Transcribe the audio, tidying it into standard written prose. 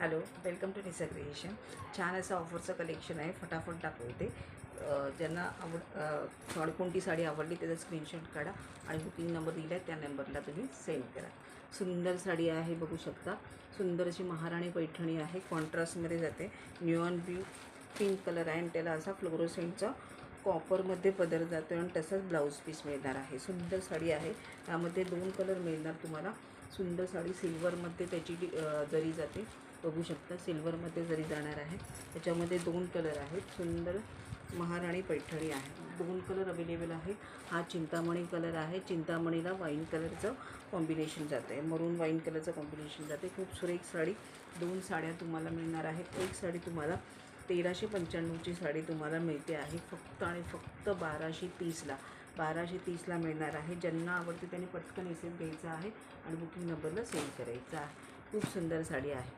Hello, welcome to Nisa creation. छान असं ऑफरचं collection आहे. फटाफट दाखवते. ज्यांना कोणती साडी आवडली त्याचा स्क्रीनशॉट काढा आणि बुकिंग नंबर दिला आहे त्या नंबरला तुम्ही सेंड करा. सुंदर साडी आहे, बघू शकता. सुंदर अशी महाराणी पैठणी आहे. कॉन्ट्रास्टमध्ये जाते. न्यूऑन ब्ल्यू पिंक कलर आहे आणि त्याला असा फ्लोरोसेंटचा कॉपरमध्ये पदर जातो आणि तसंच ब्लाऊज पीस मिळणार आहे. सुंदर साडी आहे. त्यामध्ये 2 कलर मिळणार तुम्हाला. सुंदर साडी सिल्वरमध्ये त्याची जरी जाते, बघू शकता. सिल्वरमध्ये जरी जाणार आहे. त्याच्यामध्ये 2 कलर आहेत. सुंदर महाराणी पैठणी आहे. 2 कलर अवेलेबल आहे. हा चिंतामणी कलर आहे. चिंतामणीला वाईन कलरचं कॉम्बिनेशन जातं आहे. मरून वाईन कलरचं कॉम्बिनेशन जाते. खूप सुरेख साडी. 2 साड्या तुम्हाला मिळणार आहेत. एक साडी तुम्हाला 1395ची साडी तुम्हाला मिळते आहे फक्त आणि फक्त 1230ला मिळणार आहे. ज्यांना आवडते त्यांनी पटकन एसएम घ्यायचा आहे आणि बुकिंग नंबरला सेंड करायचा आहे. खूप सुंदर साडी आहे.